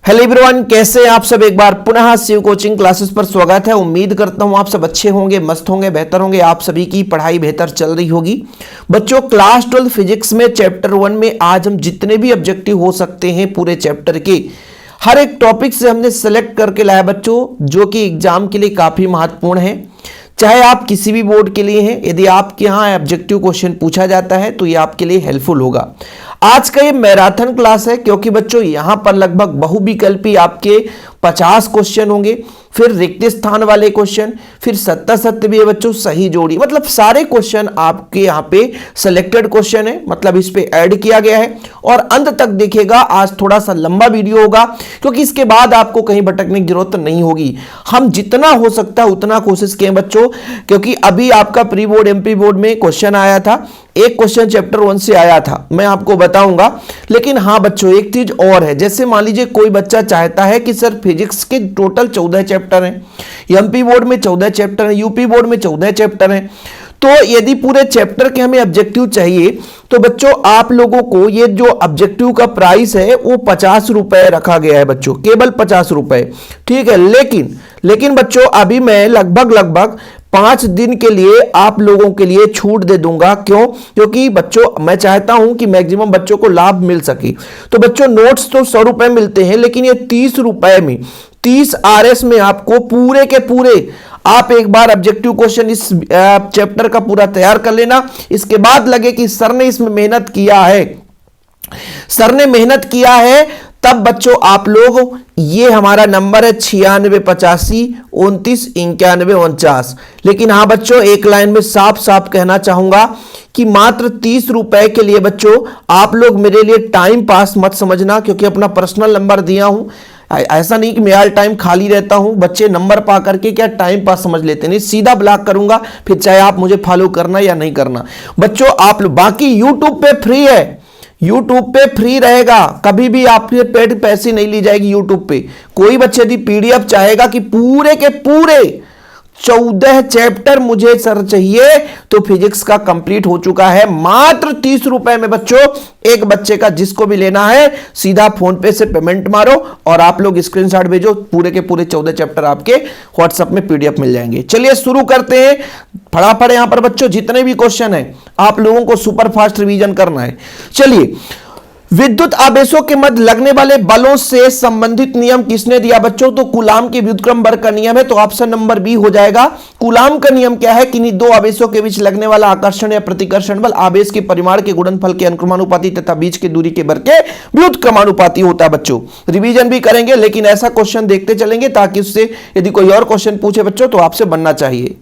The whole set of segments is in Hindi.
हेलो एवरीवन, कैसे हैं आप सब। एक बार पुनः शिव कोचिंग क्लासेस पर स्वागत है। उम्मीद करता हूं आप सब अच्छे होंगे, मस्त होंगे, बेहतर होंगे। आप सभी की पढ़ाई बेहतर चल रही होगी। बच्चों, क्लास 12 फिजिक्स में चैप्टर 1 में आज हम जितने भी ऑब्जेक्टिव हो सकते हैं पूरे चैप्टर के हर एक टॉपिक से हमने सेलेक्ट करके लाया बच्चों, जो कि एग्जाम के लिए काफी महत्वपूर्ण है। चाहे आप किसी भी बोर्ड के लिए हैं, यदि आपके यहाँ ऑब्जेक्टिव क्वेश्चन पूछा जाता है तो ये आपके लिए हेल्पफुल होगा। आज का ये मैराथन क्लास है, क्योंकि बच्चों यहां पर लगभग बहुविकल्पी आपके 50 क्वेश्चन होंगे, फिर रिक्त स्थान वाले क्वेश्चन, फिर सत्ता सत्य भी है बच्चों, सही जोड़ी, मतलब सारे क्वेश्चन आपके यहाँ पे सिलेक्टेड क्वेश्चन है, मतलब इस पे ऐड किया गया है। और अंत तक देखिएगा, आज थोड़ा सा लंबा वीडियो होगा, क्योंकि इसके बाद आपको कहीं भटकने की जरूरत नहीं होगी। हम जितना हो सकता है उतना कोशिश किए बच्चों, क्योंकि अभी आपका प्री बोर्ड एमपी बोर्ड में क्वेश्चन आया था, एक क्वेश्चन चैप्टर 1 से आया था, मैं आपको बताऊंगा। लेकिन हाँ बच्चों, एक चीज और है, जैसे मान लीजिए कोई बच्चा चाहता है कि सर फिजिक्स के टोटल 14 चैप्टर हैं, एमपी बोर्ड में 14 चैप्टर हैं, यूपी बोर्ड में 14 चैप्टर हैं, तो यदि पूरे चैप्टर के हमें ऑब्जेक्टिव चाहिए तो बच्चों आप लोगों को ये जो ऑब्जेक्टिव का प्राइस है वो 50 रुपए रखा गया है बच्चों, केवल 50 रुपए, ठीक है। लेकिन बच्चों अभी मैं लगभग 5 दिन के लिए आप लोगों के लिए छूट दे दूंगा। क्यों? क्योंकि बच्चों मैं चाहता हूं कि मैक्सिमम बच्चों को लाभ मिल सके। तो बच्चों नोट्स तो 100 रुपए मिलते हैं, लेकिन ये 30 रुपए में 30 RS में आपको पूरे के पूरे आप एक बार ऑब्जेक्टिव क्वेश्चन इस चैप्टर का पूरा तैयार कर लेना। इसके बाद लगे कि सर ने इसमें मेहनत किया है, तब बच्चों आप लोग, ये हमारा नंबर है 9685299149। लेकिन हाँ बच्चों, एक लाइन में साफ साफ कहना चाहूंगा कि मात्र 30 रुपए के लिए बच्चों आप लोग मेरे लिए टाइम पास मत समझना, क्योंकि अपना पर्सनल नंबर दिया हूं। ऐसा नहीं कि मैं ऑल टाइम खाली रहता हूं, बच्चे नंबर पा करके क्या टाइम पास समझ लेते नहीं, सीधा ब्लॉक करूंगा, फिर चाहे आप मुझे फॉलो करना या नहीं करना। बच्चों आप लोग, बाकी यूट्यूब पे फ्री है, यूट्यूब पे फ्री रहेगा, कभी भी आपके पेड पैसे नहीं ली जाएगी यूट्यूब पे। कोई बच्चे यदि PDF चाहेगा कि पूरे के पूरे 14 चैप्टर मुझे सर चाहिए, तो फिजिक्स का कंप्लीट हो चुका है मात्र 30 रुपए में बच्चों। एक बच्चे का जिसको भी लेना है सीधा फोन पे से पेमेंट मारो और आप लोग स्क्रीनशॉट भेजो, पूरे के पूरे 14 चैप्टर आपके व्हाट्सएप में PDF मिल जाएंगे। चलिए शुरू करते हैं फटाफट। यहां पर बच्चों जितने भी क्वेश्चन है आप लोगों को सुपर फास्ट रिवीजन करना है। चलिए, विद्युत आवेशों के मध्य लगने वाले बलों से संबंधित नियम किसने दिया बच्चों? तो कूलाम के व्युत्क्रम बल का नियम है, तो ऑप्शन नंबर बी हो जाएगा। कूलाम का नियम क्या है? कि दो आवेशों के बीच लगने वाला आकर्षण या प्रतिकर्षण बल आवेश के परिमाण के गुणनफल के अनुक्रमानुपाती तथा बीच की दूरी के वर्ग के व्युत्क्रमानुपाती होता है बच्चों। रिवीजन भी करेंगे, लेकिन ऐसा क्वेश्चन देखते चलेंगे ताकि उससे यदि कोई और क्वेश्चन पूछे बच्चों तो आपसे बनना चाहिए।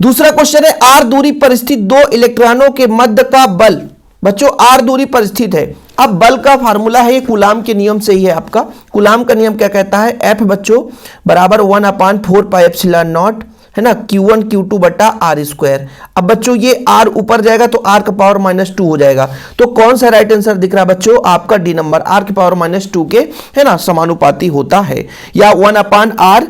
दूसरा क्वेश्चन है, R दूरी पर स्थित दो इलेक्ट्रॉनों के मध्य का बल। बच्चों R दूरी पर स्थित है। अब बल का फार्मूला है, कूलाम के नियम से ही है आपका। कूलाम का नियम क्या कहता है? F बच्चों बराबर 1/4πε0 है ना, Q1 Q2 बटा R²। अब बच्चों ये R ऊपर जाएगा तो R का पावर -2 हो जाएगा। तो कौन सा राइट आंसर दिख रहा है बच्चों? आपका D नंबर, R की पावर -2 के है ना समानुपाती होता है, या 1/R²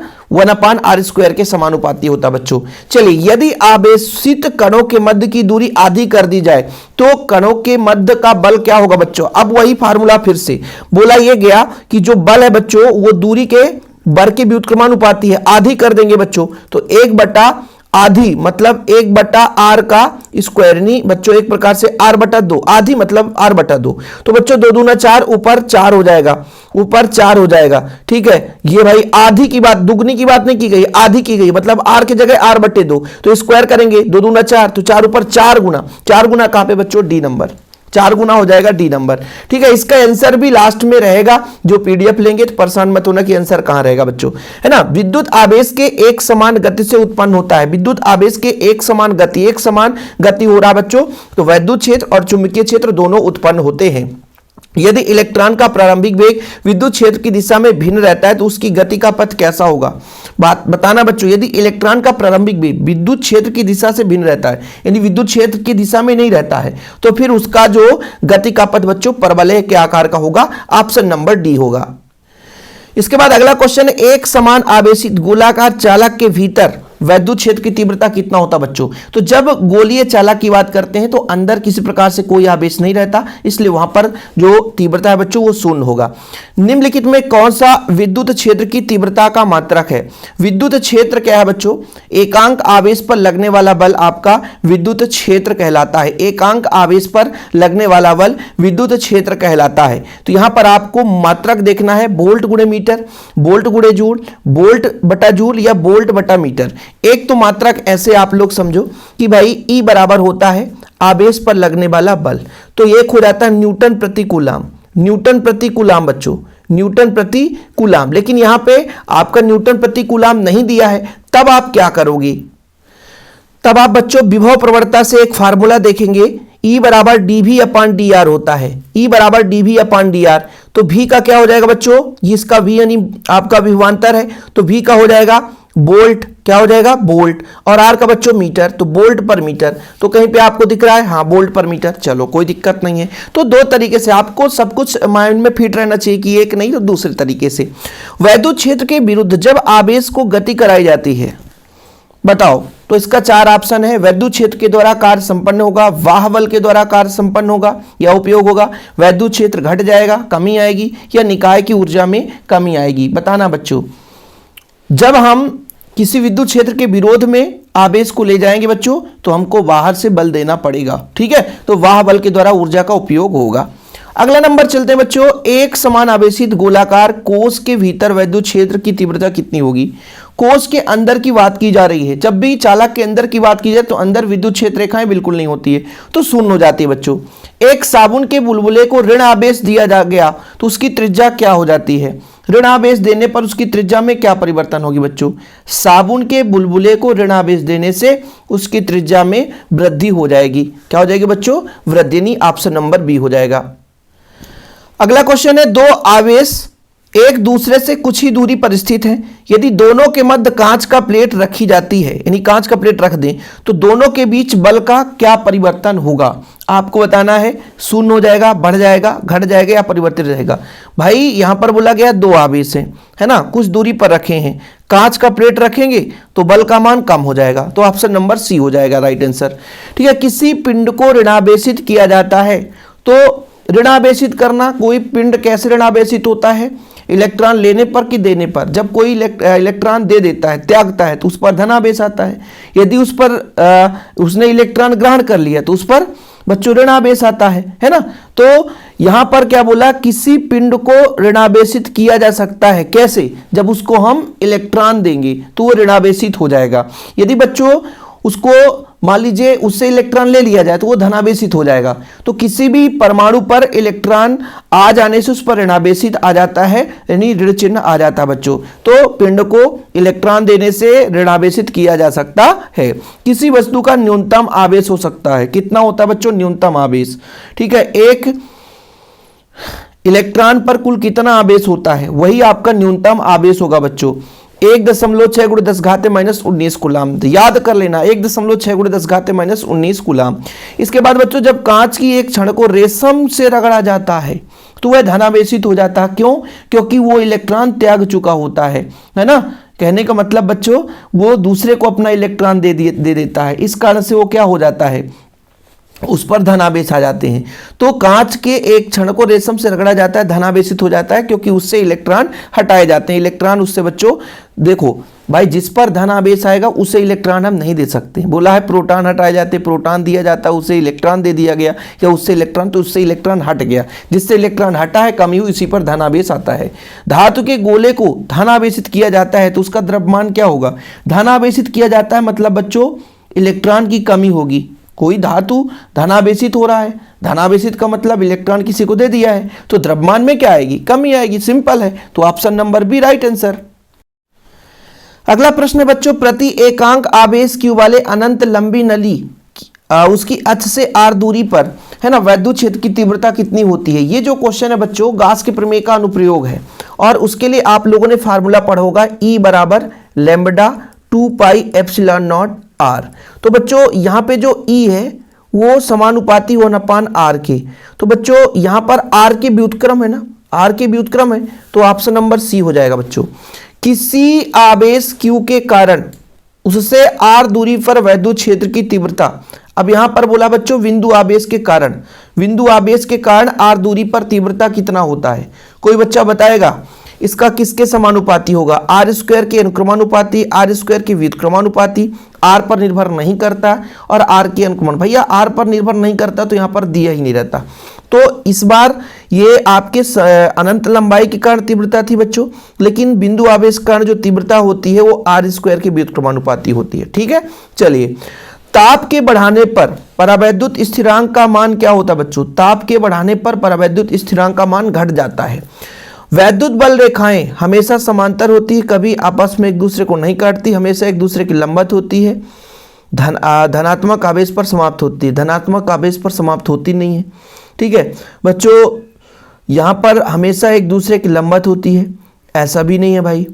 के समानुपाती होता बच्चों। चलिए, यदि आवेशित कणों के मध्य की दूरी आधी कर दी जाए तो कणों के मध्य का बल क्या होगा बच्चों? अब वही फार्मूला फिर से बोला यह गया कि जो बल है बच्चों वो दूरी के वर्ग के व्युत्क्रमानुपाती है। आधी कर देंगे बच्चों तो 1/आधी मतलब 1/R का स्क्वायर, नहीं बच्चों एक प्रकार से R/2, आधी मतलब R/2। तो बच्चों 2 दूना 4, ऊपर 4 हो जाएगा, ऊपर 4 हो जाएगा, ठीक है। ये भाई आधी की बात, दुगनी की बात नहीं की गई, आधी की गई, मतलब R की जगह R/2, तो स्क्वायर करेंगे 2 दूना 4, तो 4 ऊपर 4 गुना कहां पे बच्चों? D नंबर, 4 गुना हो जाएगा D नंबर, ठीक है। इसका आंसर भी लास्ट में रहेगा, जो PDF लेंगे तो परेशान मत होना कि आंसर कहां रहेगा बच्चों, है ना। विद्युत आवेश के एक समान गति से उत्पन्न होता है। विद्युत आवेश के एक समान गति हो रहा बच्चों, तो वैद्युत क्षेत्र और चुंबकीय क्षेत्र दोनों उत्पन्न होते हैं। यदि इलेक्ट्रॉन का प्रारंभिक वेग विद्युत क्षेत्र की दिशा में भिन्न रहता है तो उसकी गति का पथ कैसा होगा? बात बताना बच्चों। यदि इलेक्ट्रॉन का प्रारंभिक वेग विद्युत क्षेत्र की दिशा से भिन्न रहता है, यानी विद्युत क्षेत्र की दिशा में नहीं रहता है, तो फिर उसका जो गति का पथ बच्चों परवलय के आकार का होगा। ऑप्शन नंबर D होगा। इसके बाद अगला क्वेश्चन, एक समान आवेशित गोलाकार चालक के भीतर वैद्युत क्षेत्र की तीव्रता कितना होता बच्चों? तो जब गोलीय चालक की बात करते हैं तो अंदर किसी प्रकार से कोई आवेश नहीं रहता, इसलिए वहां पर जो तीव्रता है बच्चों वो शून्य होगा। निम्नलिखित में कौन सा विद्युत क्षेत्र की तीव्रता का मात्रक है? विद्युत क्षेत्र क्या है बच्चों? एकांक आवेश पर लगने वाला बल आपका विद्युत क्षेत्र कहलाता है। एकांक आवेश पर लगने वाला बल विद्युत क्षेत्र कहलाता है। तो यहां पर आपको मात्रक देखना है, वोल्ट गुणे मीटर, वोल्ट गुणे जूल, वोल्ट बटा जूल या वोल्ट बटा मीटर। एक तो मात्रक ऐसे आप लोग समझो कि भाई E बराबर होता है आवेश पर लगने वाला बल, तो एक हो जाता है न्यूटन प्रति कूलाम। न्यूटन प्रति कूलाम बच्चों, न्यूटन प्रति कूलाम। लेकिन यहां पे आपका न्यूटन प्रति कूलाम नहीं दिया है, तब आप क्या करोगे? तब आप बच्चों विभव प्रवणता से एक फार्मूला देखेंगे, E बराबर dV अपान dr होता है। E बराबर dV अपान dr, तो V का क्या हो जाएगा बच्चों? इसका V यानी आपका विभवांतर है, तो V का हो जाएगा वोल्ट, क्या हो जाएगा? वोल्ट। और R का बच्चों मीटर, तो वोल्ट पर मीटर। तो कहीं पे आपको दिख रहा है, हाँ वोल्ट पर मीटर, चलो कोई दिक्कत नहीं है। तो दो तरीके से आपको सब कुछ माइंड में फिट रहना चाहिए कि एक नहीं तो दूसरे तरीके से। वैद्युत क्षेत्र के विरुद्ध जब आवेश को गति कराई जाती है, बताओ, तो इसका चार ऑप्शन है। वैद्युत क्षेत्र के द्वारा कार्य संपन्न होगा, वाह बल के द्वारा कार्य संपन्न होगा या उपयोग होगा, वैद्युत क्षेत्र घट जाएगा, कमी आएगी, या निकाय की ऊर्जा में कमी आएगी। बताना बच्चों, जब हम किसी विद्युत क्षेत्र के विरोध में आवेश को ले जाएंगे बच्चों, तो हमको बाहर से बल देना पड़ेगा, ठीक है, तो वाह बल के द्वारा ऊर्जा का उपयोग होगा। अगला नंबर चलते हैं बच्चों, एक समान आवेशित गोलाकार कोश के भीतर वैद्युत क्षेत्र की तीव्रता कितनी होगी? कोश के अंदर की बात की जा रही है। जब भी चालक के अंदर की बात की जाए तो अंदर विद्युत क्षेत्र रेखाएं बिल्कुल नहीं होती है, तो शून्य हो जाती है बच्चों। एक साबुन के बुलबुले को ऋण आवेश दिया जा गया तो उसकी त्रिज्या क्या हो जाती है? ऋण आवेश देने पर उसकी त्रिज्या में क्या परिवर्तन होगी बच्चों? साबुन के बुलबुले को ऋण आवेश देने से उसकी त्रिज्या में वृद्धि हो जाएगी। क्या हो जाएगी बच्चों? वृद्धि, यानी ऑप्शन नंबर बी हो जाएगा। अगला क्वेश्चन है, दो आवेश एक दूसरे से कुछ ही दूरी पर स्थित हैं, यदि दोनों के मध्य कांच का प्लेट रखी जाती है, यानी कांच का प्लेट रख दें, तो दोनों के बीच बल का क्या परिवर्तन होगा? आपको बताना है, शून्य हो जाएगा, बढ़ जाएगा, घट जाएगा या परिवर्तित रहेगा। भाई यहां पर बोला गया दो आवेश हैं, है ना, कुछ दूरी पर रखे हैं, कांच का प्लेट रखेंगे तो बल का मान कम हो जाएगा, तो ऑप्शन नंबर सी हो जाएगा राइट आंसर। ठीक है, किसी पिंड को ऋणावेशित किया जाता है, तो ऋणावेशित करना, कोई पिंड कैसे ऋणावेशित होता है? इलेक्ट्रॉन लेने पर कि देने पर। जब कोई इलेक्ट्रॉन दे देता है, त्यागता है, तो उस पर धनावेश आता है। यदि उस पर उसने इलेक्ट्रॉन ग्रहण कर लिया तो उस पर बच्चों ऋणावेश आता है ना। तो यहां पर क्या बोला, किसी पिंड को ऋणावेशित किया जा सकता है, कैसे? जब उसको हम इलेक्ट्रॉन देंगे तो वो ऋणावेशित हो जाएगा। यदि बच्चों उसको मान लीजिए उससे इलेक्ट्रॉन ले लिया जाए तो वो धनावेशित हो जाएगा। तो किसी भी परमाणु पर इलेक्ट्रॉन आ जाने से उस पर ऋणावेशित आ जाता है, यानी ऋण चिन्ह आ जाता है बच्चों। तो पिंड को इलेक्ट्रॉन देने से ऋणावेशित किया जा सकता है। किसी वस्तु का न्यूनतम आवेश हो सकता है, कितना होता है बच्चों? न्यूनतम आवेश। ठीक है, एक इलेक्ट्रॉन पर कुल कितना आवेश होता है, वही आपका न्यूनतम आवेश होगा बच्चों। 1.6 × 10⁻⁻19 कूलाम, याद कर लेना, 1.6 × 10⁻⁻19 कूलाम। इसके बाद बच्चों, जब कांच की एक क्षण को रेशम से रगड़ा जाता है तो वह धनावेशित हो जाता है। क्यों? क्योंकि वो इलेक्ट्रॉन त्याग चुका होता है ना। कहने का मतलब बच्चों, वो दूसरे को अपना इलेक्ट्रॉन दे देता है, इस कारण से वो क्या हो जाता है, उस पर धनावेश आ जाते हैं। तो कांच के एक क्षण को रेशम से रगड़ा जाता है, धनावेशित हो जाता है, क्योंकि उससे इलेक्ट्रॉन हटाए जाते हैं। इलेक्ट्रॉन उससे बच्चों देखो भाई, जिस पर धनावेश आएगा उसे इलेक्ट्रॉन हम नहीं दे सकते। बोला है प्रोटॉन हटाए जाते, प्रोटॉन दिया जाता है, उसे इलेक्ट्रॉन दे दिया गया, या उससे इलेक्ट्रॉन, तो उससे इलेक्ट्रॉन हट गया, जिससे इलेक्ट्रॉन हटा है, कमी हुई, इसी पर धनावेश आता है। धातु के गोले को धनावेशित किया जाता है तो उसका द्रव्यमान क्या होगा? धनावेशित किया जाता है मतलब बच्चों इलेक्ट्रॉन की कमी होगी। कोई धातु धनावेशित हो रहा है, धनावेशित का मतलब इलेक्ट्रॉन किसी को दे दिया है, तो द्रव्यमान में क्या आएगी? कमी आएगी, सिंपल है। तो option number B right answer. अगला प्रश्न है बच्चों, प्रति एकांक आवेश q वाले अनंत लंबी नली उसकी अक्ष से r दूरी पर, है ना, वैद्युत क्षेत्र की तीव्रता कितनी होती है? ये जो क्वेश्चन है बच्चों, गाउस के प्रमेय का अनुप्रयोग है, और उसके लिए आप लोगों ने फार्मूला पढ़ा होगा, E बराबर लैम्बडा 2πε0 r। तो बच्चों यहाँ पे जो E है वो समानुपाती 1/r के। तो बच्चों यहाँ पर r के व्युत्क्रम है ना, r के व्युत्क्रम है, तो ऑप्शन नंबर सी हो जाएगा बच्चों। किसी आवेश q के कारण उससे r दूरी पर वैद्युत क्षेत्र की तीव्रता। अब यहां पर बोला बच्चों बिंदु आवेश के कारण, बिंदु आवेश के कारण r दूरी पर तीव्रता कितना होता है? कोई बच्चा बताएगा इसका किसके समानुपाती होगा? आर स्क्वायर के अनुक्रमानुपाती, आर स्क्वायर के व्युत्क्रमानुपाती, आर पर निर्भर नहीं करता और आर के अनुक्रमण। भैया आर पर निर्भर नहीं करता तो यहां पर दिया ही नहीं रहता। तो इस बार ये आपके अनंत लंबाई के कारण तीव्रता थी बच्चों, लेकिन बिंदु आवेश के कारण जो तीव्रता होती है वो आर स्क्वायर के व्युत्क्रमानुपाती होती है। ठीक है, चलिए ताप के बढ़ाने पर परावैद्युत स्थिरांक का मान क्या होता है बच्चों? ताप के बढ़ाने पर परावैद्युत स्थिरांक का मान घट जाता है। वैद्युत बल रेखाएं हमेशा समांतर होती है, कभी आपस में एक दूसरे को नहीं काटती, हमेशा एक दूसरे की लंबवत होती है। धनात्मक आवेश पर समाप्त होती है, धनात्मक आवेश पर समाप्त होती नहीं है। ठीक है बच्चों, यहां पर हमेशा एक दूसरे की लंबवत होती है, ऐसा भी नहीं है भाई,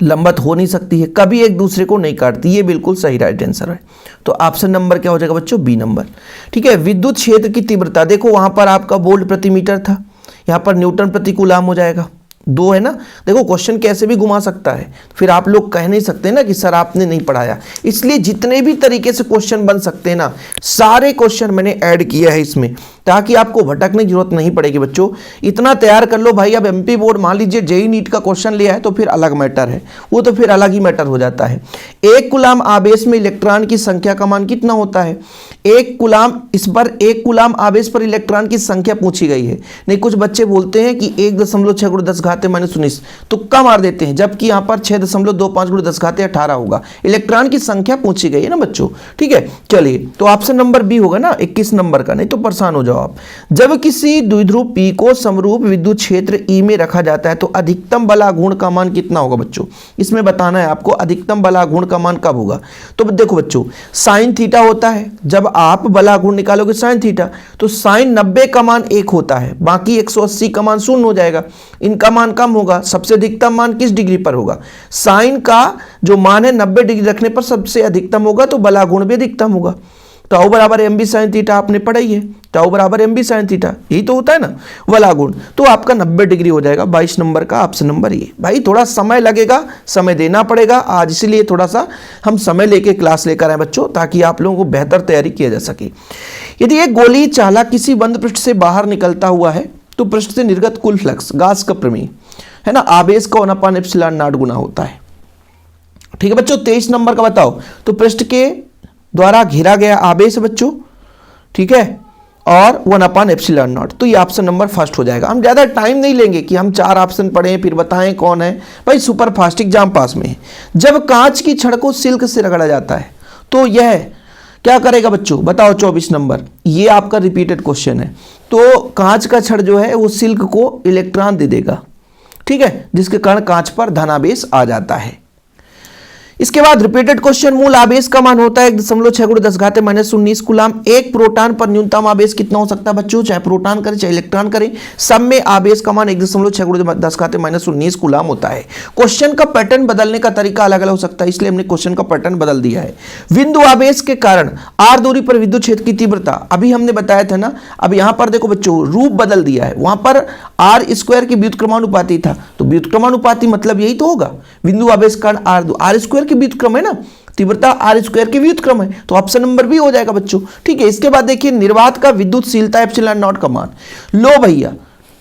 लंबवत हो नहीं सकती है, कभी एक दूसरे को नहीं काटती। ये बिल्कुल सही राइट आंसर है। तो ऑप्शन नंबर क्या हो जाएगा बच्चों? B number. ठीक है, विद्युत क्षेत्र की तीव्रता देखो, वहां पर आपका वोल्ट प्रति मीटर था, यहाँ पर न्यूटन प्रति कूलाम हो जाएगा। 2 है ना। देखो क्वेश्चन कैसे भी घुमा सकता है, फिर आप लोग कह नहीं सकते ना कि सर आपने नहीं पढ़ाया। इसलिए जितने भी तरीके से क्वेश्चन बन सकते हैं ना, सारे क्वेश्चन मैंने ऐड किया है इसमें, ताकि आपको भटकने की जरूरत नहीं पड़ेगी बच्चों। इतना तैयार कर लो भाई। अब एमपी बोर्ड मान लीजिए जेईई नीट का क्वेश्चन लिया है तो फिर अलग मैटर है, वो तो फिर अलग ही मैटर हो जाता है। 1 कूलाम आवेश में इलेक्ट्रॉन की संख्या का मान कितना होता है? 1 कूलाम, इस पर 1 कूलाम आवेश पर इलेक्ट्रॉन की संख्या पूछी गई है। नहीं, कुछ बच्चे बोलते हैं कि 1.6 × 10⁻⁻⁹ तुक्का मार देते हैं, जबकि यहाँ पर 6.25 × 10⁻18 होगा। इलेक्ट्रॉन की संख्या पूछी गई है ना बच्चों। ठीक है, चलिए तो ऑप्शन नंबर बी होगा ना 21 नंबर का, नहीं तो परेशान हो जाओ आप। जब किसी द्विध्रुव P को समरूप विद्युत क्षेत्र E में रखा जाता है तो अधिकतम बलाघूर्ण का मान कितना होगा बच्चों? इसमें बताना है आपको अधिकतम बलाघूर्ण का मान कब होगा। तो देखो बच्चों, साइन थीटा होता है, जब आप बलाघूर्ण निकालोगे साइन थीटा तो साइन 90 का मान 1 होता है, बाकी 180 का मान 0 हो जाएगा। इनका मान कम होगा, सबसे अधिकतम मान किस डिग्री पर होगा? साइन का जो मान है 90 डिग्री रखने पर सबसे अधिकतम होगा, तो बलाघूर्ण भी अधिकतम होगा। टाउ बराबर mb sin थीटा आपने पढ़ा ही है, टाउ बराबर mb sin थीटा, यही तो होता है ना बलाघूर्ण। तो आपका 90 डिग्री हो जाएगा। 22 नंबर का ऑप्शन नंबर ये। भाई थोड़ा समय लगेगा, समय देना पड़ेगा आज, इसीलिए थोड़ा सा हम समय लेके क्लास लेकर आए बच्चों, ताकि आप लोगों को बेहतर तैयारी किया जा सके। यदि एक गोली चाला किसी बंद पृष्ठ से बाहर निकलता हुआ है तो पृष्ठ से निर्गत कुल फ्लक्स, गास का प्रमेय है ना, आवेश का 1/ε0 गुना होता है। ठीक है बच्चों, 23 नंबर का बताओ। तो पृष्ठ के द्वारा घेरा गया आवेश बच्चों, ठीक है, और 1/ε0। तो ये ऑप्शन नंबर फर्स्ट हो जाएगा। हम ज़्यादा टाइम नहीं लेंगे कि हम 4 ऑप्शन पढ़ें फिर बताएं कौन है। भाई सुपर फास्ट एग्जाम पास में है। जब कांच की छड़ को सिल्क से रगड़ा जाता है तो यह क्या करेगा बच्चों? बताओ 24 नंबर। ये आपका रिपीटेड क्वेश्चन है। तो कांच का छड़ जो है वो सिल्क को इलेक्ट्रॉन दे देगा, ठीक है, जिसके कारण कांच पर धनावेश आ जाता है। इसके बाद रिपीटेड क्वेश्चन, मूल आवेश का मान होता है 1.6 × 10⁻⁻19 कूलाम। एक प्रोटॉन पर न्यूनतम आवेश कितना हो सकता है बच्चों? चाहे प्रोटॉन करें चाहे इलेक्ट्रॉन करें, सब में आवेश का मान 1.6 × 10⁻⁻19 कूलाम होता है। क्वेश्चन का पैटर्न बदलने का तरीका अलग अलग हो सकता है, इसलिए हमने क्वेश्चन का पैटर्न बदल दिया है। बिंदु आवेश के कारण r दूरी पर विद्युत क्षेत्र की तीव्रता, अभी हमने बताया था ना। अब यहां पर देखो बच्चों, रूप बदल दिया है। वहां पर r² की व्युत्क्रमानुपाती था, तो व्युत्क्रमानुपाती मतलब यही तो होगा, बिंदु आवेश के कारण r² की व्युत्क्रम है ना, तीव्रता r² की व्युत्क्रम है, तो ऑप्शन नंबर बी हो जाएगा बच्चों। ठीक है, इसके बाद देखिए निर्वात का विद्युतशीलता ε0 का मान। लो भैया,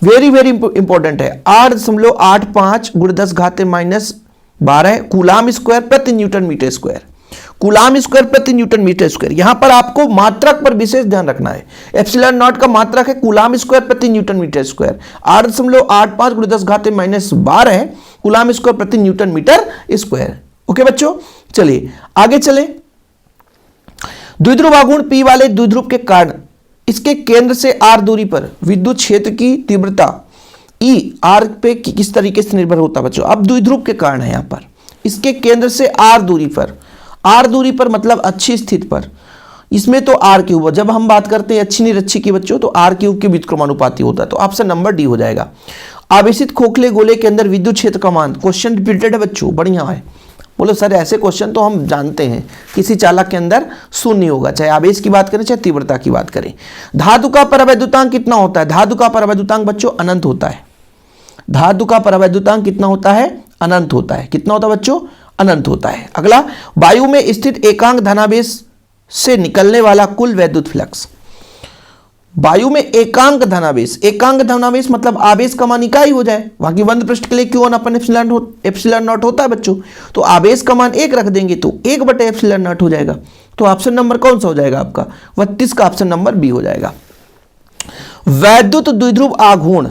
वेरी वेरी इंपॉर्टेंट है, 8.85 × 10⁻12 कूलाम स्क्वायर प्रति newton metre square. Coulomb square प्रति न्यूटन मीटर स्क्वायर। यहां पर आपको मात्रक पर विशेष ध्यान रखना है। ε0 का मात्रक है कूलाम स्क्वायर प्रति न्यूटन मीटर स्क्वायर। 8.85 × 10⁻12 है कूलाम स्क्वायर प्रति न्यूटन मीटर स्क्वायर। ओके बच्चों, चलिए आगे चले। द्विध्रुव आघूर्ण P वाले द्विध्रुव के कारण इसके केंद्र से r दूरी पर विद्युत क्षेत्र की तीव्रता E r पे किस तरीके से निर्भर होता है बच्चों? अब द्विध्रुव के कारण है, यहां पर इसके केंद्र से r दूरी पर मतलब अच्छी स्थिति पर, इसमें तो r3। जब हम बात करते हैं अच्छी निरक्षी की बच्चों, तो r3 के व्युत्क्रमानुपाती होता है, तो ऑप्शन नंबर डी हो जाएगा। आवेशित खोखले गोले के अंदर विद्युत क्षेत्र का मान, क्वेश्चन रिपीटेड है बच्चों, बढ़िया है। बोलो सर ऐसे क्वेश्चन तो हम जानते हैं, किसी चालक के अंदर शून्य होगा, चाहे आवेश की बात करें चाहे तीव्रता की बात करें। धातु का परावैद्युतांक कितना होता है? धातु का परावैद्युतांक बच्चों अनंत होता है। धातु का परावैद्युतांक कितना होता है? अनंत होता है। कितना होता है बच्चों? अनंत होता है। अगला, वायु में स्थित एकांक धनावेश से निकलने वाला कुल वैद्युत फ्लक्स। वायु में एकांक धनावेश मतलब आवेश का मान इकाई हो जाए, बाकी बंद पृष्ठ के लिए Q1 अपन एप्सिलॉन नॉट होता है बच्चों, तो आवेश का मान 1 रख देंगे तो 1 बटे एप्सिलॉन नॉट हो जाएगा। तो ऑप्शन नंबर कौन सा हो जाएगा आपका? 32 का ऑप्शन नंबर बी हो जाएगा। वैद्युत द्विध्रुव आघूर्ण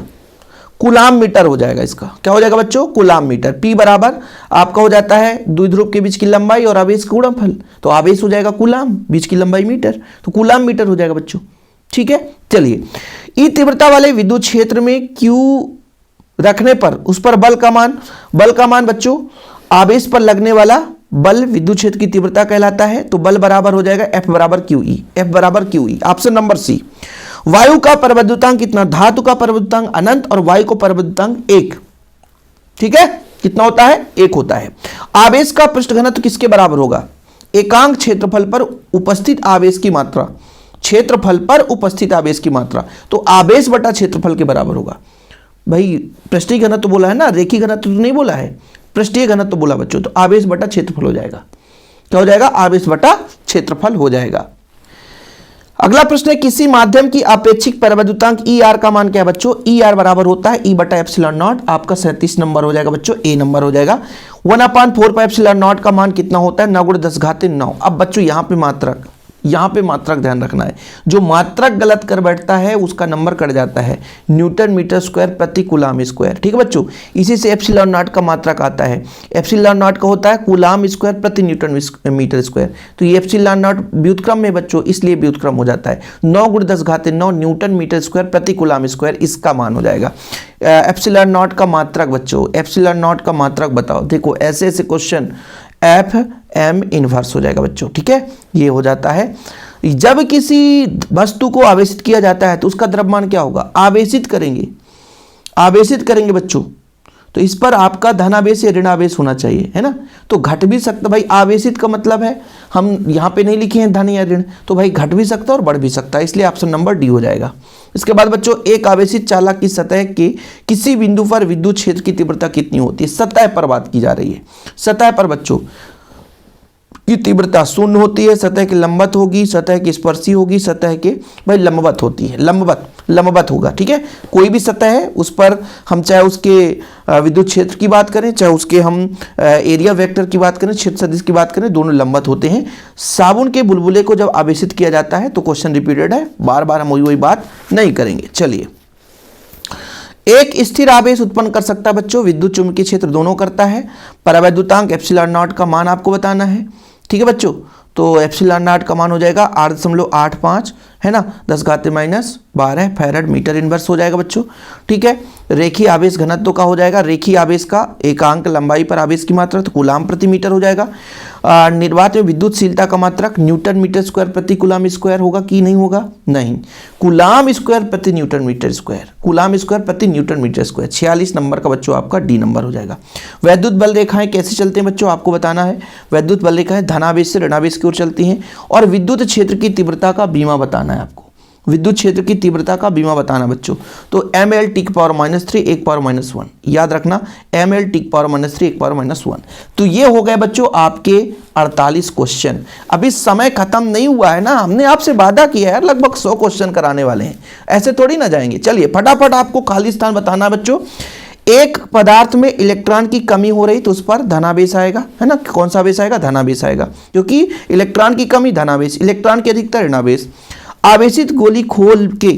कूलाम मीटर हो जाएगा, इसका क्या हो जाएगा बच्चों? Coulomb metre. P बराबर आपका हो जाता है द्विध्रुव के बीच की लंबाई और आवेश का गुणनफल, तो आवेश हो जाएगा कूलाम, बीच की लंबाई मीटर, तो कूलाम मीटर हो जाएगा बच्चों। ठीक है, चलिए, ई तीव्रता वाले विद्युत क्षेत्र में Q रखने पर उस पर बल का मान बच्चों आवेश पर लगने वाला बल विद्युत क्षेत्र की तीव्रता कहलाता है, तो बल बराबर हो जाएगा F बराबर QE। Option number C. वायु का परवैद्युतांक कितना? धातु का परवैद्युतांक अनंत और वायु को परवैद्युतांक 1। ठीक है, कितना होता है? 1 होता है। आवेश का पृष्ठ घनत्व किसके बराबर होगा? एकांक क्षेत्रफल पर उपस्थित आवेश की मात्रा, तो आवेश बटा क्षेत्रफल के बराबर होगा। भाई पृष्ठीय घनत्व तो बोला है ना, रेखीय घनत्व तो नहीं बोला है, पृष्ठीय घनत्व तो बोला बच्चों, तो आवेश बटा क्षेत्रफल हो जाएगा। क्या हो जाएगा? आवेश बटा क्षेत्रफल हो जाएगा। अगला प्रश्न है, किसी माध्यम की अपेक्षिक परवैद्युतांक ER का मान क्या है बच्चों? ER बराबर होता है E बटा एप्सिलॉन नॉट, आपका 37 नंबर हो जाएगा बच्चों, ए नंबर हो जाएगा। 1/4 पाई एप्सिलॉन नॉट का मान कितना होता है? 9 × 10⁻⁹। अब बच्चों यहाँ पे मात्रक ध्यान रखना है, जो मात्रक गलत कर बैठता है उसका नंबर कट जाता है, न्यूटन मीटर स्क्वायर प्रति कूलाम स्क्वायर। ठीक है बच्चों, इसी से एप्सिलॉन नॉट का मात्रक आता है। एप्सिलॉन नॉट का होता है कूलाम स्क्वायर प्रति न्यूटन मीटर स्क्वायर, तो ये एप्सिलॉन नॉट व्युत्क्रम में बच्चों, इसलिए व्युत्क्रम हो जाता है। 9 × 10⁻9 न्यूटन मीटर स्क्वायर प्रति कूलाम स्क्वायर, इसका मान हो जाएगा। एप्सिलॉन नॉट का मात्रक बच्चों, एप्सिलॉन नॉट का मात्रक बताओ। देखो ऐसे क्वेश्चन FM इनवर्स हो जाएगा बच्चों। ठीक है, ये हो जाता है। जब किसी वस्तु को आवेशित किया जाता है तो उसका द्रव्यमान क्या होगा? आवेशित करेंगे बच्चों, तो इस पर आपका धनावेश या ऋणावेश होना चाहिए, है ना। तो घट भी सकता, भाई आवेशित का मतलब है, हम यहाँ पे नहीं लिखे हैं धन या ऋण, तो भाई घट भी सकता है और बढ़ भी सकता है, इसलिए ऑप्शन नंबर डी हो जाएगा। इसके बाद बच्चों, एक आवेशित चालक की सतह के किसी बिंदु पर विद्युत क्षेत्र की तीव्रता कितनी होती है? सतह पर बात की जा रही है। सतह पर बच्चों की तीव्रता 0 होती है, सतह की लंबवत होगी, सतह की स्पर्शी होगी, सतह के भाई लंबवत होती है, लंबवत होगा। ठीक है, कोई भी सतह है उस पर हम चाहे उसके विद्युत क्षेत्र की बात करें, चाहे उसके हम एरिया वेक्टर की बात करें, क्षेत्र सदिश की बात करें, दोनों लंबवत होते हैं। साबुन के बुलबुले को जब आवेशित किया जाता है तो क्वेश्चन रिपीटेड है, बार बार हम वही बात नहीं करेंगे। चलिए, एक स्थिर आवेश उत्पन्न कर सकता है बच्चों, विद्युत चुंबकीय क्षेत्र दोनों करता है। परवैद्युतांक एप्सिलॉन नॉट का मान आपको बताना है। ठीक है बच्चों, तो एप्सिलॉन नॉट का मान हो जाएगा 8.85, है ना, 10⁻12 फैराड मीटर इनवर्स हो जाएगा बच्चों। ठीक है, रेखीय आवेश घनत्व का हो जाएगा, रेखीय आवेश का एकांक लंबाई पर आवेश की मात्रा, तो कूलाम प्रति मीटर हो जाएगा। निर्वात में विद्युतशीलता का मात्रक न्यूटन मीटर स्क्वायर प्रति कूलाम स्क्वायर होगा कि नहीं होगा? नहीं, कूलाम स्क्वायर प्रति newton metre square, coulomb square प्रति न्यूटन मीटर स्क्वायर। 46 नंबर का बच्चों आपका डी नंबर हो जाएगा। वैद्युत बल रेखाएं कैसे चलते हैं बच्चों? आपको बताना है। वैद्युत बल रेखाएं धनावेश से ऋणावेश की ओर चलती हैं, और विद्युत क्षेत्र की तीव्रता का बीमा बताना है आपको, विद्युत क्षेत्र की तीव्रता का बीमा बताना बच्चों। तो ml टी की पावर -3 1 पावर -1, याद रखना, ml टी की पावर -3 1 पावर -1। तो ये हो गए बच्चों आपके 48 क्वेश्चन। अभी समय खत्म नहीं हुआ है ना, हमने आपसे वादा किया है लगभग 100 क्वेश्चन कराने वाले हैं, ऐसे थोड़ी ना जाएंगे। चलिए फटाफट आपको खाली स्थान बताना है बच्चों। एक पदार्थ में इलेक्ट्रॉन की कमी हो रही तो उस पर धनावेश आएगा, है ना। कौन सा आवेश आएगा? धनावेश आएगा, क्योंकि इलेक्ट्रॉन की कमी धनावेश, इलेक्ट्रॉन की अधिकता ऋणावेश। आवेशित गोली खोल के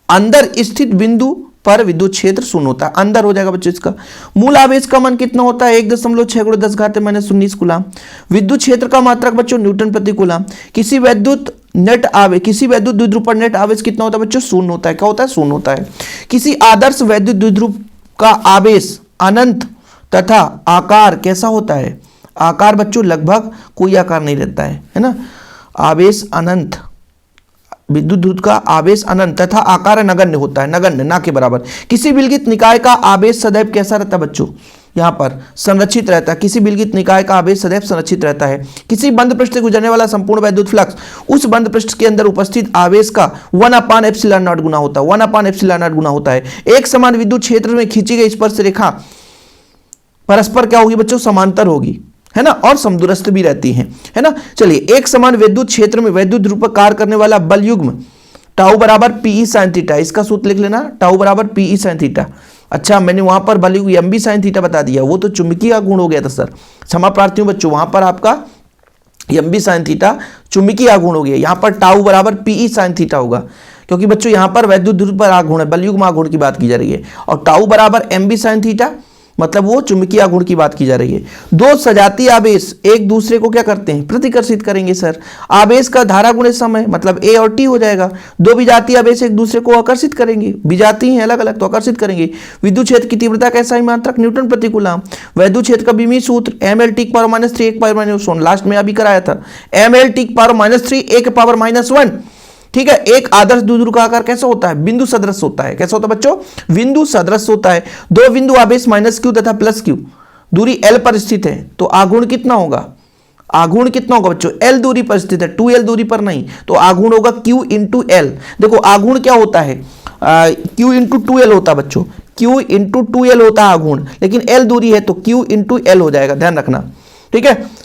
अंदर स्थित बिंदु पर विद्युत क्षेत्र 0 होता है, अंदर हो जाएगा बच्चों इसका। मूल आवेश का मान कितना होता है? 1.6 × 10⁻−19 कूलाम। विद्युत क्षेत्र का मात्रक बच्चों न्यूटन प्रति कूलाम। किसी वैद्युत द्विध्रुव पर नेट आवेश कितना होता है बच्चों? 0 होता है। क्या होता है? 0 होता है। किसी आदर्श वैद्युत द्विध्रुव का आवेश अनंत तथा आकार कैसा होता है? आकार बच्चों लगभग कोई आकार नहीं रहता है ना। आवेश अनंत, विद्युत द्विध्रुव का आवेश अनंत तथा आकार नगण्य होता है, नगण्य ना के बराबर। किसी विलगित निकाय का आवेश सदैव कैसा रहता है बच्चों? यहाँ पर संरक्षित रहता है। किसी विलगित निकाय का आवेश सदैव संरक्षित रहता है। किसी बंद पृष्ठ से गुजरने वाला संपूर्ण वैद्युत फ्लक्स उस बंद पृष्ठ के अंदर उपस्थित आवेश का 1/ε0 गुना होता है, 1/ε0 गुना होता है। एक समान विद्युत क्षेत्र में खींची गई स्पर्श रेखा परस्पर क्या होगी बच्चों, समांतर होगी, है ना, और समदूरस्थ भी रहती हैं, है ना। चलिए, एक समान विद्युत क्षेत्र में वैद्युत ध्रुव पर कार्य करने वाला बल युग्म टाउ बराबर पीई साइन थीटा, इसका सूत्र लिख लेना, टाउ बराबर पीई साइन थीटा। अच्छा, मैंने वहां पर बल युग्म एम बी साइन थीटा बता दिया, वो तो चुंबकीय गुण हो गया था सर, क्षमा प्रार्थी हूं बच्चों, वहां पर आपका एम बी साइन थीटा चुंबकीय आघूर्ण हो गया, यहां पर टाउ बराबर पीई साइन थीटा होगा, क्योंकि बच्चों यहां पर वैद्युत ध्रुव पर आघूर्ण है, बलयुग्म आघूर्ण की बात की जा रही है, और टाउ बराबर एम बी साइन थीटा मतलब वो चुंबकीय आघूर्ण की बात की जा रही है। दो सजातीय आवेश एक दूसरे को क्या करते हैं, प्रतिकर्षित करेंगे सर। आवेश का धारा गुणे समय मतलब ए और टी हो जाएगा। दो विजातीय आवेश एक दूसरे को आकर्षित करेंगे, विजातीय हैं अलग अलग तो आकर्षित करेंगे। विद्युत क्षेत्र की तीव्रता का SI मात्रक न्यूटन प्रति कूलम। वैद्युत क्षेत्र का बीमी सूत्र ml T power -3 1 power -1, last में अभी कराया था, ml टी पावर -3 1 पावर -1, ठीक है। एक आदर्श द्विध्रुव का आकार कैसा होता है, बिंदु सदृश होता है। कैसा होता है बच्चों, बिंदु सदृश होता है। दो बिंदु आवेश -q तथा +q दूरी L पर स्थित है, तो आघूर्ण कितना होगा, आघूर्ण कितना होगा बच्चों, L दूरी पर स्थित है, 2L दूरी पर नहीं, तो आघूर्ण होगा Q इंटू L। देखो आघूर्ण क्या होता है, Q इंटू 2L होता है बच्चों, Q इंटू 2L होता है आघूर्ण, लेकिन L दूरी है तो Q इंटू L हो जाएगा, ध्यान रखना, ठीक है।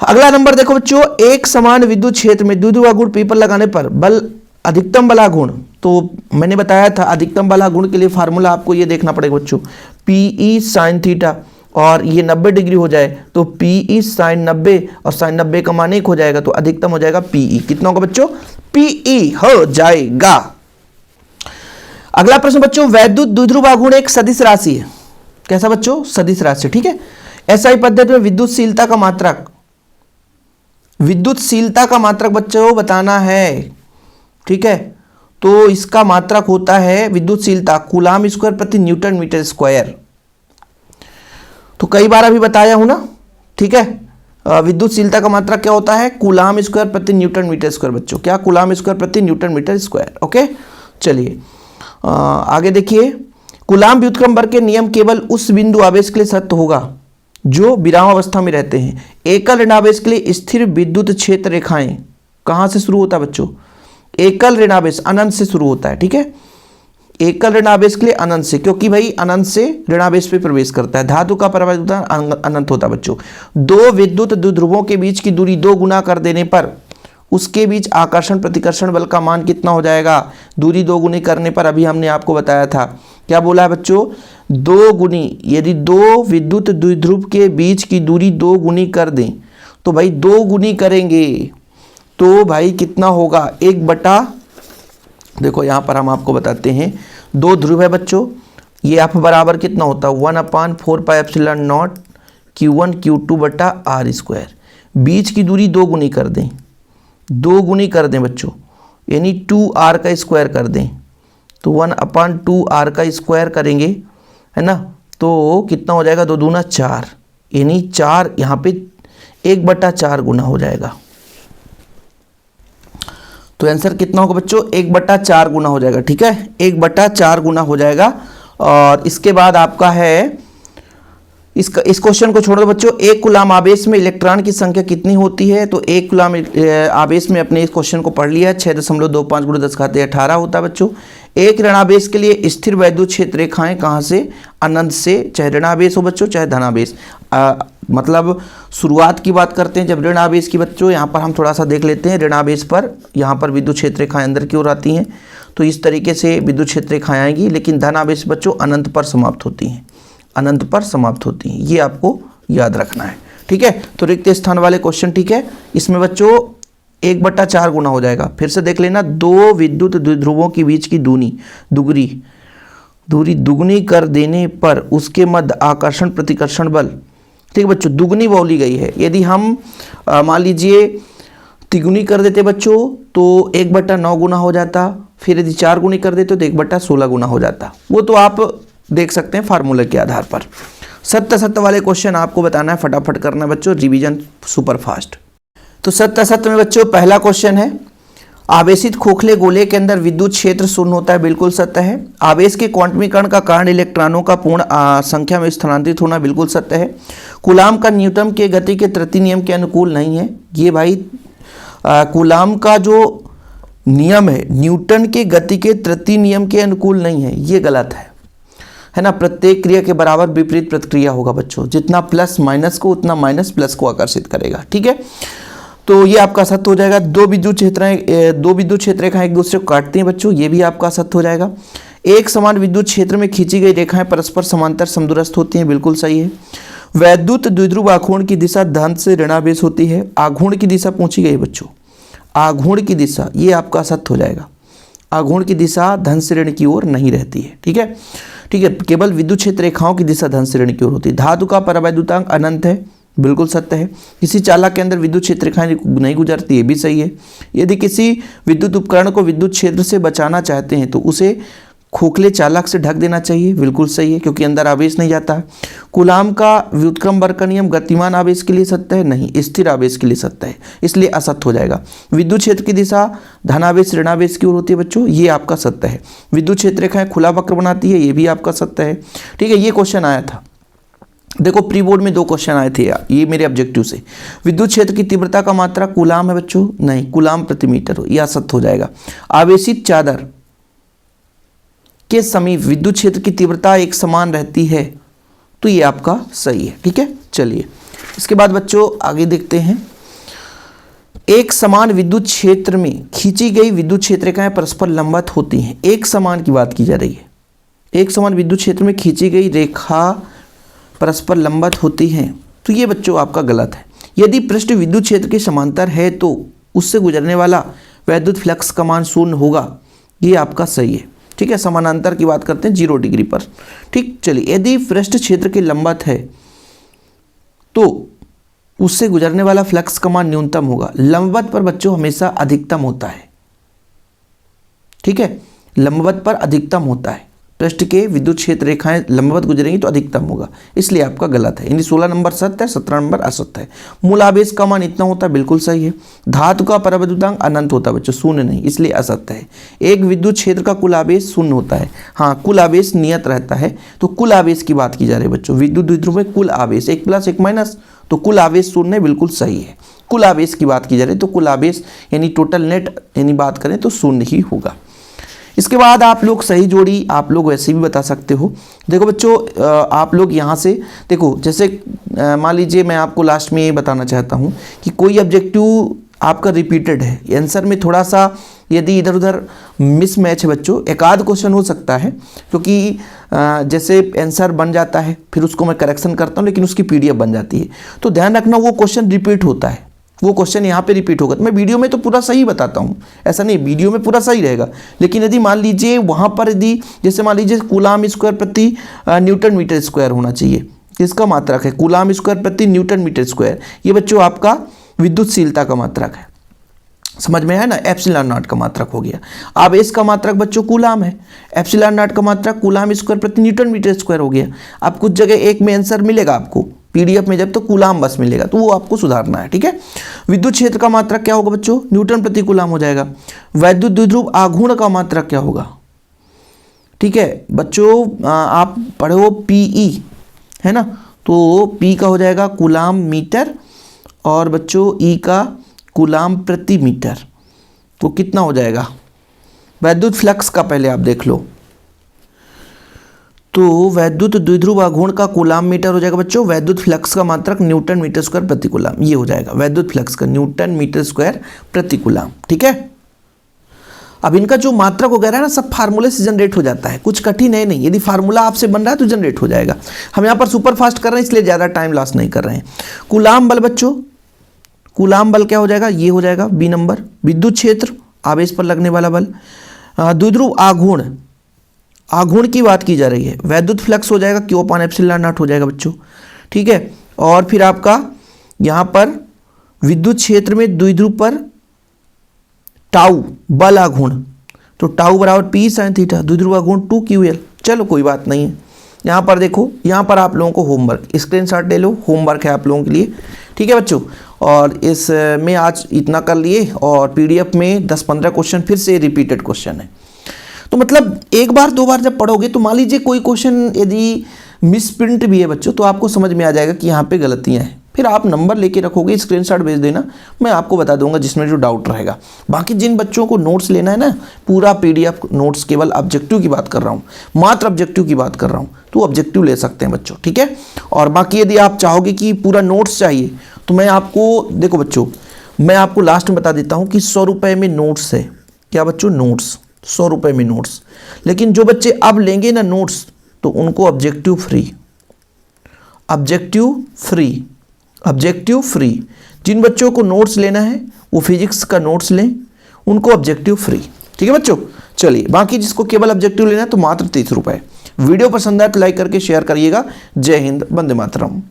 अगला नंबर देखो बच्चों, एक समान विद्युत क्षेत्र में द्विध्रुव आघूर्ण P पर लगाने पर बल अधिकतम बलाघूर्ण, तो मैंने बताया था अधिकतम बलाघूर्ण के लिए फार्मूला आपको ये देखना पड़ेगा बच्चों, पीई साइन थीटा, और ये 90 डिग्री हो जाए तो पीई साइन 90 और साइन 90 का मान 1 हो जाएगा, तो अधिकतम हो जाएगा पीई। कितना होगा बच्चों, पीई हो जाएगा। अगला प्रश्न बच्चों, वैद्युत द्विध्रुव आघूर्ण एक सदिश राशि है। कैसा बच्चों, सदिश राशि, ठीक है। SI पद्धति में विद्युतशीलता का मात्रक, विद्युतशीलता का मात्रक बच्चों बताना है, ठीक है। तो इसका मात्रक होता है विद्युतशीलता कूलाम स्क्वायर प्रति न्यूटन मीटर स्क्वायर, तो कई बार अभी बताया हूं ना, ठीक है। विद्युतशीलता का मात्रक क्या होता है, कूलाम स्क्वायर प्रति न्यूटन मीटर स्क्वायर बच्चों, क्या, कूलाम स्क्वायर प्रति न्यूटन मीटर स्क्वायर, ओके। चलिए आगे देखिए, कूलाम व्युत्क्रम बल के नियम केवल उस बिंदु आवेश के लिए सत्य होगा जो विराम अवस्था में रहते हैं। एकल ऋणावेश के लिए स्थिर विद्युत क्षेत्र रेखाएं कहां से शुरू होता है बच्चों, एकल ऋणावेश अनंत से शुरू होता है, ठीक है। एकल ऋणावेश के लिए अनंत से, क्योंकि भाई अनंत से ऋणावेश पे प्रवेश करता है। धातु का परावैद्युत अनंत होता है बच्चों। दो विद्युत द्विध्रुवों के बीच की दूरी 2 गुना कर देने पर उसके बीच आकर्षण प्रतिकर्षण बल का मान कितना हो जाएगा, दूरी 2 गुनी करने पर, अभी हमने आपको बताया था, क्या बोला है बच्चों, 2 गुनी, यदि दो विद्युत द्विध्रुव के बीच की दूरी 2 गुनी कर दें तो भाई 2 गुनी करेंगे तो भाई कितना होगा, 1/, देखो यहां पर हम आपको बताते हैं, 2 ध्रुव है बच्चों, ये F बराबर कितना होता है 1/4πε0 Q1 Q2/r²। बीच की दूरी 2 गुनी कर दें, 2 गुनी कर दें बच्चों, यानी 2r का स्क्वायर कर दें, तो 1/2r का स्क्वायर करेंगे, है ना, तो कितना हो जाएगा, 2 दूना 4, यानी 4 यहाँ पे 1/4 गुना हो जाएगा। तो आंसर कितना होगा बच्चों, 1/4 गुना हो जाएगा, ठीक है, 1/4 गुना हो जाएगा। और इसके बाद आपका है, इस क्वेश्चन को छोड़ दो बच्चों, एक कूलाम आवेश में इलेक्ट्रॉन की संख्या कितनी होती है, तो एक कूलाम आवेश में अपने इस क्वेश्चन को पढ़ लिया है, 6.25 × 10⁻18 होता है बच्चों। एक ऋणावेश के लिए स्थिर वैद्युत क्षेत्र रेखाएं कहाँ से, अनंत से, चाहे ऋणावेश हो बच्चों चाहे धनावेश, मतलब शुरुआत की बात करते हैं जब ऋणावेश की बच्चों, यहाँ पर हम थोड़ा सा देख लेते हैं। ऋणावेश पर यहाँ पर विद्युत क्षेत्र रेखाएं अंदर की ओर आती हैं, तो इस तरीके से विद्युत क्षेत्र रेखाएं आएंगी, लेकिन धनावेश बच्चों अनंत पर समाप्त होती हैं, अनंत पर समाप्त होती हैं, ये आपको याद रखना है, ठीक है। तो रिक्त स्थान वाले क्वेश्चन, ठीक है, इसमें बच्चों 1/4 गुना हो जाएगा। फिर से देख लेना, दो विद्युत द्विध्रुवों के बीच की दूरी दुगनी कर देने पर उसके मध्य आकर्षण प्रतिकर्षण बल, ठीक बच्चों, दुगनी बोली गई है। यदि हम मान लीजिए तिगुनी कर देते बच्चों तो 1/9 गुना हो जाता, फिर यदि 4 गुनी कर देते तो 1/16 गुना हो जाता, वो तो आप देख सकते हैं फार्मूले के आधार पर। सत्य वाले क्वेश्चन आपको बताना है, फटाफट करना है बच्चों, रिवीजन सुपर फास्ट। तो सत्य में बच्चों पहला क्वेश्चन है, आवेशित खोखले गोले के अंदर विद्युत क्षेत्र शून्य होता है, बिल्कुल सत्य है। आवेश के क्वांटमीकरण का कारण इलेक्ट्रॉनों का पूर्ण संख्या में स्थानांतरित होना, बिल्कुल सत्य है। कूलाम का न्यूटन के गति के तृतीय नियम के अनुकूल नहीं है, ये भाई कूलाम का जो नियम है न्यूटन के गति के तृतीय नियम के अनुकूल नहीं है, ये गलत है। है ना, प्रत्येक क्रिया के बराबर विपरीत प्रतिक्रिया होगा बच्चों, जितना प्लस माइनस को उतना माइनस प्लस को आकर्षित करेगा। ठीक है, तो ये आपका सत्य हो जाएगा। दो विद्युत क्षेत्र रेखाएं एक दूसरे को काटती हैं बच्चों, ये भी आपका सत्य हो जाएगा। एक समान विद्युत क्षेत्र में खींची गई रेखाएं परस्पर समांतर समदूरस्थ होती हैं, बिल्कुल सही है। वैद्युत द्विध्रुव आघूर्ण की दिशा धन से ऋणावेश होती है। आघूर्ण की दिशा पूछी गई बच्चों, आघूर्ण की दिशा, ये आपका सत्य हो जाएगा। आघूर्ण की दिशा धन से ऋण की ओर नहीं रहती है। ठीक है, ठीक है, केवल विद्युत क्षेत्र रेखाओं की दिशा धन से ऋण की ओर होती है। धातु का परावैद्युतांक अनंत है, बिल्कुल सत्य है। किसी चालक के अंदर विद्युत क्षेत्र रेखाएं नहीं गुजरती, ये भी सही है। यदि किसी विद्युत उपकरण को विद्युत क्षेत्र से बचाना चाहते हैं तो उसे खोखले चालक से ढक देना चाहिए, बिल्कुल सही है, क्योंकि अंदर आवेश नहीं जाता है। कूलाम का व्युत्क्रम वर्ग का नियम गतिमान आवेश के लिए सत्य है, नहीं, स्थिर आवेश के लिए सत्य है, इसलिए असत्य हो जाएगा। विद्युत क्षेत्र की दिशा धनावेश ऋणावेश की ओर होती है बच्चों, ये आपका सत्य है। विद्युत क्षेत्र रेखाएं खुला वक्र बनाती है, ये भी आपका सत्य है। ठीक है, ये क्वेश्चन आया था, देखो प्री बोर्ड में 2 क्वेश्चन आए थे ये मेरे ऑब्जेक्टिव से। विद्युत क्षेत्र की तीव्रता का मात्रा कूलाम है बच्चों, नहीं, कूलाम प्रति मीटर हो, यह असत्य हो जाएगा। आवेशित चादर के समीप विद्युत क्षेत्र की तीव्रता एक समान रहती है, तो ये आपका सही है। ठीक है, चलिए इसके बाद बच्चों आगे देखते हैं। एक समान विद्युत क्षेत्र में खींची गई विद्युत क्षेत्र रेखाएं परस्पर लंबवत होती हैं। एक समान की बात की जा रही है, एक समान विद्युत क्षेत्र में खींची गई रेखा परस्पर लंबवत होती हैं, तो ये बच्चों आपका गलत है। यदि पृष्ठ विद्युत क्षेत्र के समांतर है तो उससे गुजरने वाला वैद्युत फ्लक्स का मान 0 होगा, ये आपका सही है। ठीक है, समानांतर की बात करते हैं 0 डिग्री पर। ठीक, चलिए यदि पृष्ठ क्षेत्र के लंबवत है तो उससे गुजरने वाला फ्लक्स का मान न्यूनतम होगा। लंबवत पर बच्चों हमेशा अधिकतम होता है। ठीक है, लंबवत पर अधिकतम होता है, पृष्ठ के विद्युत क्षेत्र रेखाएं लंबवत गुजरेंगी तो अधिकतम होगा, इसलिए आपका गलत है। यानी 16 नंबर सत्य है, 17 नंबर असत्य है। मूल आवेश का मान इतना होता है, बिल्कुल सही है। धातु का परावैद्युतांक अनंत होता है बच्चों, 0 नहीं, इसलिए असत्य है। एक विद्युत क्षेत्र का कुल आवेश 0 होता है, हाँ, कुल आवेश नियत रहता है, तो कुल आवेश की बात की जा रही है बच्चों। विद्युत द्विध्रुव में कुल आवेश 1 प्लस 1 माइनस, तो कुल आवेश 0 बिल्कुल सही है। कुल आवेश की बात की जा रही है तो कुल आवेश यानी टोटल नेट यानी बात करें तो 0 ही होगा। इसके बाद आप लोग सही जोड़ी आप लोग वैसे भी बता सकते हो। देखो बच्चों, आप लोग यहाँ से देखो, जैसे मान लीजिए मैं आपको लास्ट में ये बताना चाहता हूँ कि कोई ऑब्जेक्टिव आपका रिपीटेड है, आंसर में थोड़ा सा यदि इधर उधर मिसमैच है बच्चों, एक आध क्वेश्चन हो सकता है, क्योंकि जैसे आंसर बन जाता है फिर उसको मैं करेक्शन करता हूँ लेकिन उसकी PDF बन जाती है, तो ध्यान रखना वो क्वेश्चन रिपीट होता है, वो क्वेश्चन यहाँ पे रिपीट होगा। तो मैं वीडियो में तो पूरा सही बताता हूँ, ऐसा नहीं, वीडियो में पूरा सही रहेगा, लेकिन यदि मान लीजिए वहाँ पर यदि जैसे मान लीजिए कूलाम स्क्वायर प्रति न्यूटन मीटर स्क्वायर होना चाहिए, इसका मात्रक है कूलाम स्क्वायर प्रति न्यूटन मीटर स्क्वायर, ये बच्चों आपका विद्युतशीलता का मात्रक है, समझ में आया ना, एप्सिलॉन नॉट का मात्रक हो गया। आवेश का मात्रक बच्चों कूलाम है, एप्सिलॉन नॉट का मात्रक कूलाम स्क्वायर प्रति न्यूटन मीटर स्क्वायर हो गया। अब कुछ जगह एक में आंसर मिलेगा आपको PDF में, जब तो कूलाम बस मिलेगा, तो वो आपको सुधारना है। ठीक है, विद्युत क्षेत्र का मात्रक क्या होगा बच्चों, न्यूटन प्रति कूलाम हो जाएगा। वैद्युत द्विध्रुव आघूर्ण का मात्रक क्या होगा, ठीक है बच्चों, आप पढ़ो PE है ना, तो P का हो जाएगा कूलाम मीटर और बच्चों E का कूलाम प्रति मीटर, तो कितना हो जाएगा। वैद्युत फ्लक्स का पहले आप देख लो, तो वैद्युत द्विध्रुव आघूर्ण का कूलाम मीटर हो जाएगा बच्चों, वैद्युत फ्लक्स का मात्रक न्यूटन मीटर स्क्वायर प्रति कूलाम, ये हो जाएगा वैद्युत फ्लक्स का न्यूटन मीटर स्क्वायर प्रति कूलाम। ठीक है, अब इनका जो मात्रक वगैरह है ना, सब फार्मूले से जनरेट हो जाता है, कुछ कठिन है नहीं, यदि फार्मूला आपसे बन रहा है तो जनरेट हो जाएगा। हम यहाँ पर सुपर फास्ट कर रहे हैं इसलिए ज़्यादा टाइम लॉस नहीं कर रहे हैं। कूलाम बल बच्चों, कूलाम बल क्या हो जाएगा, ये हो जाएगा B नंबर, विद्युत क्षेत्र आवेश पर लगने वाला बल। द्विध्रुव आघूर्ण, आघूर्ण की बात की जा रही है, वैद्युत फ्लक्स हो जाएगा Q/ε0 हो जाएगा बच्चों। ठीक है, और फिर आपका यहाँ पर विद्युत क्षेत्र में द्विध्रुव पर टाउ बल आघूर्ण, तो टाउ बराबर P sin थीटा, द्विध्रुव आघूर्ण 2QL। चलो कोई बात नहीं है, यहाँ पर देखो, यहाँ पर आप लोगों को होमवर्क स्क्रीनशॉट ले लो, होमवर्क है आप लोगों के लिए। ठीक है बच्चों, और इसमें आज इतना कर लिए, और PDF में 10-15 क्वेश्चन फिर से रिपीटेड क्वेश्चन है, तो मतलब एक बार 2 बार जब पढ़ोगे तो मान लीजिए कोई क्वेश्चन यदि मिस प्रिंट भी है बच्चों, तो आपको समझ में आ जाएगा कि यहाँ पे गलतियाँ हैं। फिर आप नंबर लेके रखोगे, स्क्रीनशॉट भेज देना, मैं आपको बता दूंगा जिसमें जो डाउट रहेगा। बाकी जिन बच्चों को नोट्स लेना है ना, पूरा पीडीएफ नोट्स, केवल ऑब्जेक्टिव की बात कर रहा हूँ, मात्र ऑब्जेक्टिव की बात कर रहा हूँ, तो ऑब्जेक्टिव ले सकते हैं बच्चों, ठीक है। और बाकी यदि आप चाहोगे कि पूरा नोट्स चाहिए तो मैं आपको, देखो बच्चों, मैं आपको लास्ट में बता देता हूँ कि 100 रुपये में नोट्स है। क्या बच्चों? नोट्स, 100 रुपये में नोट्स। लेकिन जो बच्चे अब लेंगे ना नोट्स, तो उनको objective free, objective free, objective free. जिन बच्चों को नोट्स लेना है वो फिजिक्स का नोट्स लें, उनको ऑब्जेक्टिव फ्री, ठीक है बच्चों। चलिए, बाकी जिसको केवल ऑब्जेक्टिव लेना है तो मात्र 30 रुपये। वीडियो पसंद आए तो लाइक करके शेयर करिएगा। जय हिंद, वंदे मातरम।